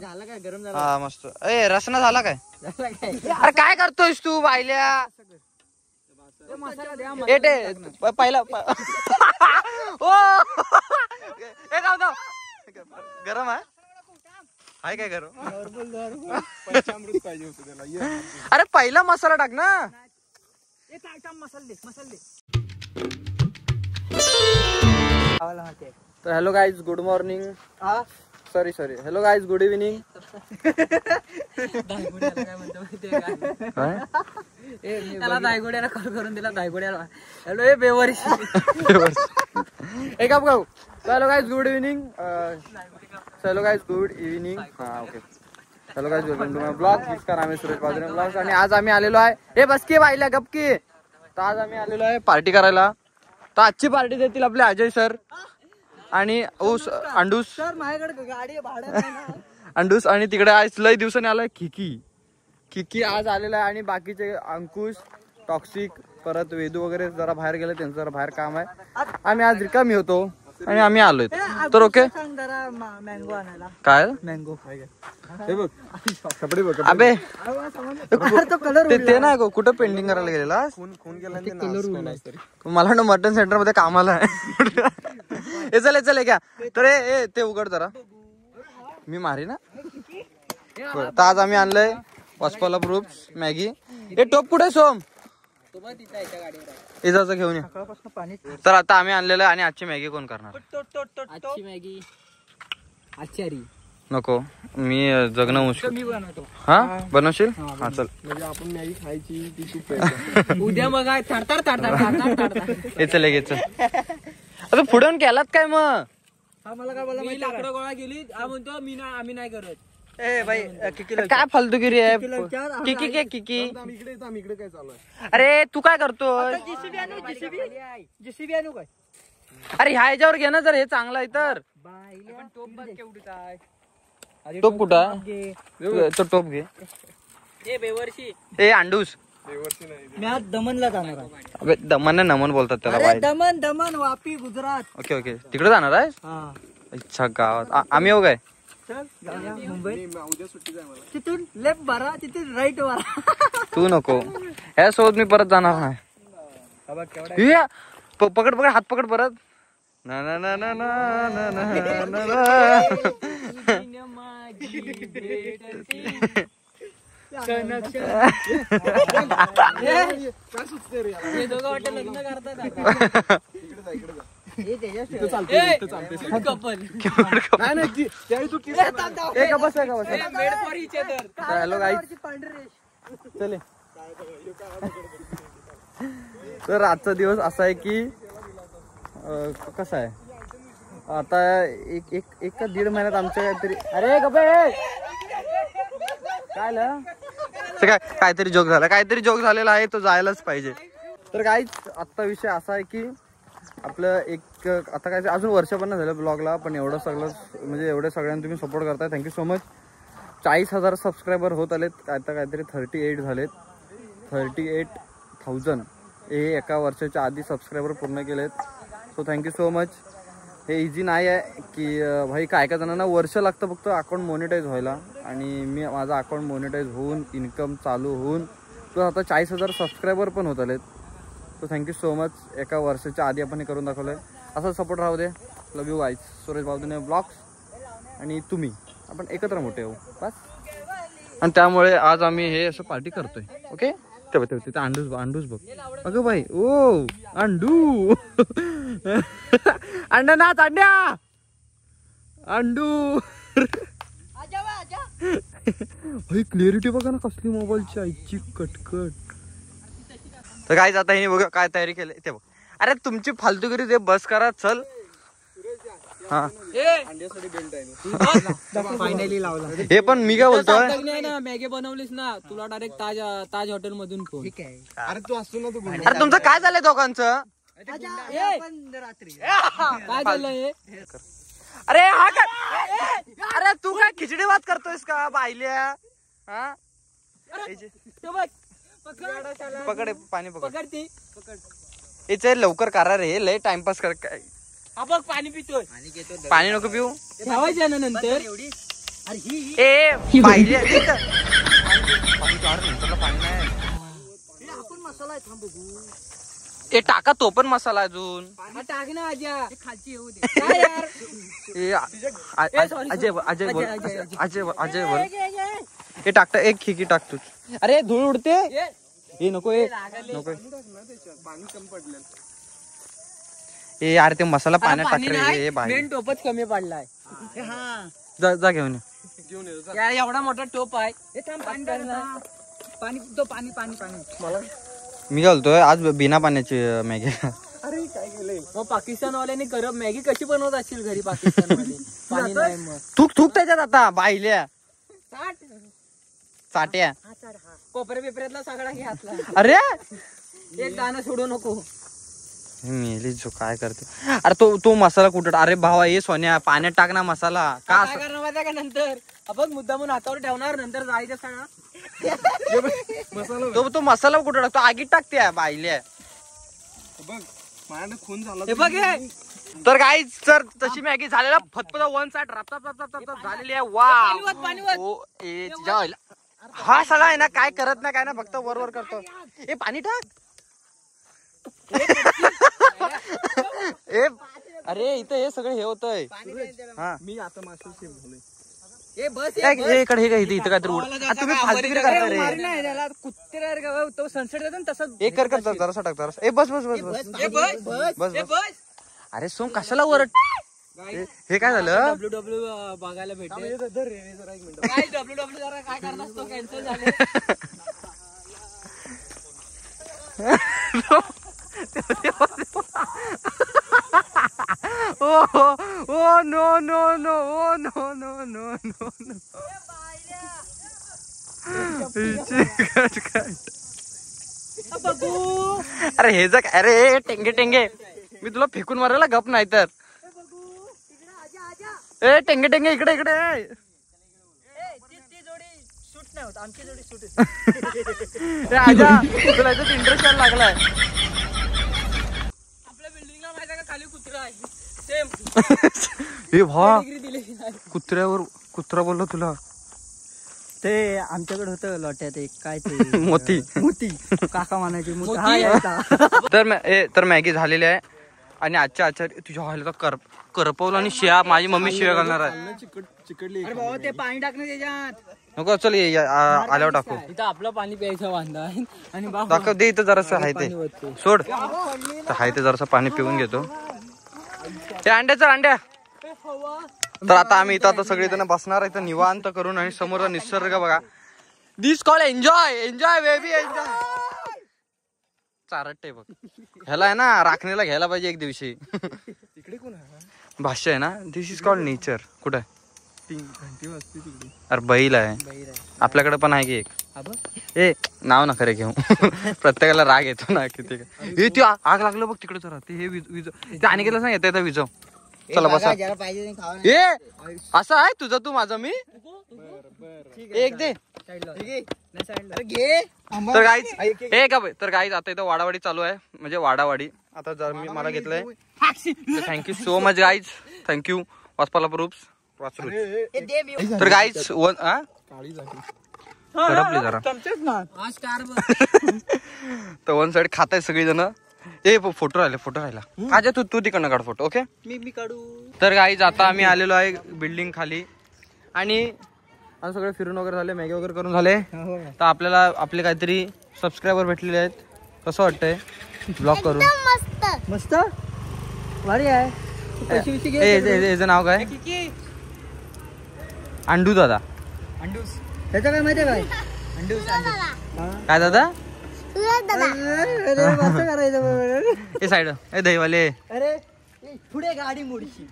झाला काय गरम झाला? हा मस्त. ए रसना झाला काय? अरे काय करतोयस तू बायल्या? पहिला ओ ए गाव दाव गरम आहे काय गरम? पंचामृत पाहिजे होतं त्याला. अरे पहिला मसाला टाक ना. तर hello guys good morning. Sorry hello guys good evening. त्याला दायगोड्याला कॉल करून दिला. दायगोड्याला हॅलो ए बेवर्षी एक आप गाव. Hello guys good evening. Hello guys good evening. हा okay. Hello guys welcome to my blog. जिसका नाम है सुरेश बाजरे ब्लॉग्स. आणि आज आम्ही आलेलो आहे. हे बस की बाईला गप की. तर आज आम्ही आलेलो आहे पार्टी करायला. तर आजची पार्टी देतील आपले अजय सर आणि ऊस अंडूस सर माझ्याकडे गाडी भाड्यात अंडूस. आणि तिकडे आज लय दिवसांनी आलाय किकी आज आलेला आहे. आणि बाकीचे अंकुश टॉक्सिक परत वेदू वगैरे जरा बाहेर गेले. त्यांचं जरा बाहेर काम आहे. आम्ही आज रिकामी होतो आणि आम्ही आलोय. तर ओके मँगो आणायला. काय मँगो हे बघ कपडे बघ. अबे कलर ते नाही गो कुठं पेंटिंग करायला गेलेला? खून गेला. मला ना मटन सेंटर मध्ये कामाला आहे. हे चल क्या. तर ए ते उघड जरा मी मारी ना. तर आज आम्ही आणलंय वॉस्पाला प्रूफ्स मॅगी. हे टोप कुठे सोम इजाचं घेऊन या. तर आता आम्ही आणलेलं आहे. आणि आजची मॅगी कोण करणार? आजची मॅगी आचारी नको मी जगणं मुश्किल. मी बनवतो. हा बनवशील? हा चल. म्हणजे आपण मॅगी खायची ती तू प्यायची. उद्या बघा थरथर हे चल घे चल. आता पुढे केलात काय मग? हा मला काय बोला माहिती लाकडं गोळा केली. हा म्हणतो मी नाही आम्ही नाही करत. ए बाई काय फालतूगिरी आहे. किकी इकडे काय चालू आहे? अरे तू काय करतो? जेसीबी आणू काय? अरे ह्या ह्याच्यावर घे ना जर हे चांगलं आहे तर. टोप बघ केवढी काय. टोप कुठं आहे? तो टोप घे. ए बेवर्षी ए अंडूस मी आज दमनला जाणार आहे. अबे दमन नमन बोलतात त्याला बाई. दमन वापी गुजरात. ओके तिकडे जाणार आहे. हा अच्छा गावात आम्ही येऊ काय? चल जाऊया मुंबई. उद्या सुट्टी आहे मला. तिथून लेफ्ट भरा तिथून राईट भरा. तू नको ह्या सोबत मी परत जाणार नाही. पकड हात पकड परत. ना ना ना ना ना ना ना ना. काय सुचते रे याला? हे दोघं वाटतं लग्न करतात. हॅलो गाईज चले. तर आजचा दिवस असा आहे की कसा आहे आता एक का दीड महिन्यात आमच्या काहीतरी. अरे गप्पे काय काहीतरी जोक झालेला आहे. तो जायलाच पाहिजे. तर गाईज आजचा विषय असा आहे की आपलं एक आता काय अजून वर्ष पण नाही झालं ब्लॉगला. पण एवढं सगळं म्हणजे एवढे सगळ्यांना तुम्ही सपोर्ट करताय. Thank you so much. 40,000 सबस्क्रायबर होत आलेत. आता काहीतरी 38 झालेत. 38,000 हे एका वर्षाच्या आधी सबस्क्रायबर पूर्ण केलेत. So thank you so much. हे इझी नाही आहे की भाई काय जणांना वर्ष लागतं फक्त अकाउंट मोनिटाईज व्हायला. आणि माझं अकाउंट मोनिटाईज होऊन इन्कम चालू होऊन तो आता 40,000 सबस्क्रायबर पण होत आलेत. So thank you so much. एका वर्षाच्या आधी आपण हे करून दाखवलं आहे. असा सपोर्ट राहू दे. लव यू गाईज. सुरेश बावधने ब्लॉग्स आणि तुम्ही आपण एकत्र मोठे होऊ बस. आणि त्यामुळे आज आम्ही हे असं पार्टी करतोय. ओके तिथे अंडूस बघ. अगं बाई ओ अंडू अंडा नाच अंड्या अंडू. क्लिअरिटी बघा ना कसली मोबाईलची आईची कटकट. तर काय आता हे बघा काय तयारी केली ते बघ. अरे तुमची फालतूगिरी ते बस करा चल. हा फायनली लावला. हे पण मी काय बोलतोय ना मॅगी बनवलीस ना तुला डायरेक्ट ताज हॉटेल मधून फोन. अरे तू असतो ना तू. अरे तुमचं काय झालंय दोघांचं? काय झालंय? अरे हा काय अरे तू काय खिचडी भात करतोयस का बायल्या? हा पकड पाणी पकड. याचे लवकर करा रे. लय टाइमपास कर. काय बघ पाणी पितोय. पाणी नको पिऊ. ठेवायचं ना नंतर. ए पाहिजे पाणी नाही. ए टाका तो पण मसाला अजून. टाक ना आज्या खालची येऊ दे. काय यार ए अजय बोल हे टाकता एक खिकी टाकतो. अरे धूळ उडते. हे नको नको पाणी कम पडलं. ए यार ते मसाला पाण्यात टाक रे. मेन टोपच कमी पडलाय. जा घेऊन ये. घेऊन ये. यार एवढा मोठा टोप आहे. पाणी तो पाणी पाणी पाणी मला मी घालतोय आज बिना पाण्याची मॅगी. अरे काय केलंय मग पाकिस्तानवाल्याने गरम मॅगी कशी बनवत असतील घरी पाकिस्तानमध्ये. पाणी नाही मग थूक त्याच्यात आता बाईल्या चाट्या कोपऱ्या बिपऱ्यातला सगळा घ्यातला. अरे एक दाणं सोडू नको. मेली जो काय करते. अरे तो मसाला कुठं. अरे भावा ये सोन्या पाण्यात टाक ना मसाला. का काय करणार माहिती का नंतर आपण मुद्दामून हातावर ठेवणार नंतर जायचं सगळं. मसाला तो मसाला कुठं टाकतो. आगीत टाकते बाईल्या. बघ माझ्याकडे खून झाला. हे बघ हे. तर गाईज सर तशी मॅगी झालेला फतफत वन साइड रप झालेली आहे. वा हा सगळा आहे ना काय करत ना काय ना फक्त वर करतो. ए पाणी टाक. ए अरे इथं हे सगळं हे होतंय. हा मी आता मास्टर शेफ झालोय. हे बस इकडे हे काय इथं काहीतरी उड. तुम्ही फालतूगिरी करता रे. कुत्रे तो सनसेट देतो ना तसं. हे कर जरासा टाक जरासा. ए बस बस. अरे सोम कशाला वरट. हे काय झालं. WW बघायला भेटेल. धर रे जरा एक मिनिट. काय WW जरा काय करणार असतो कॅन्सल झाले. ओ नो अरे हे जग. अरे टेंगे मी तुला फेकून मारायला गप नाही तर. ए टेंगे इकडे आमची जोडी सूट तुला याच्यात इंटरेस्ट यायला लागलाय. आपल्या बिल्डिंगला माहिती आहे का खाली कुत्रा आहे सेम. हे भा दिली कुत्र्यावर कुत्रा बोललो तुला. ते आमच्याकडे होतं लोट्यात एक काय ते मोती काका म्हणायचे. तर मॅगी झालेली आहे. आणि आजच्या आचार्य तुझ्या व्हायला तर करपवलं आणि शिया माझी मम्मी शिया घालणार आहे. चिकटली. अरे बाबा ते पाणी टाकणं त्याच्यात नको चल आल्यावर टाकू. इथं आपलं पाणी प्यायचं वांदा आहे आणि दाखव दे इथं जरासं आहे ते सोड. तर आहे ते जरासं पाणी पिऊन घेतो. ते अंड्या. तर आता आम्ही इथं सगळेजण बसणार आहे निवांत करून. आणि समोरचा निसर्ग बघा. This call enjoy baby enjoy. चारट आहे बघ. ह्याला आहे ना राखणीला घ्यायला पाहिजे एक दिवशी. तिकडे कोण आहे. भाष्य आहे ना. दिस इज कॉल्ड नेचर. कुठं आहे. घंटी वाजते तिकडे. अरे बैल आहे आपल्याकडे पण आहे की एक. ए नाव ना खरे घेऊ. प्रत्येकाला राग येतो ना किती. हे ती आग लागलं बघ तिकडे जरा. ते हे विज ते आणि केलं सांग येतं विजव. चला बसा. ए असं आहे तुझं तू माझं मी. एक दे. तर गाईज आता इथं वाडावाडी चालू आहे. म्हणजे वाडावाडी आता जर मी मला घेतलंय. Thank you so much guys. Thank you वासपाला प्रूफ्स वाचरू. तर गाईज काळी झाली. कडपली जरा. तर वन साइड खात आहे सगळी जण. ए फोटो राहिला. आज तू तिकडनं काढ फोटो. ओके मी काढू. तर गाईज आता आम्ही आलेलो आहे बिल्डिंग खाली. आणि आता सगळे फिरून वगैरे झाले. मॅगी वगैरे करून झाले. तर आपल्याला आपले काहीतरी सबस्क्रायबर भेटलेले आहेत. कसं वाटतंय ब्लॉग करून. मस्त भारी आहे. याचं नाव काय. अंडू दादा. त्याचं काय माहिती काय. काय दादा. मस्त करायचं. ए साईड ए दहीवाले. अरे पुढे गाडी मोडशी.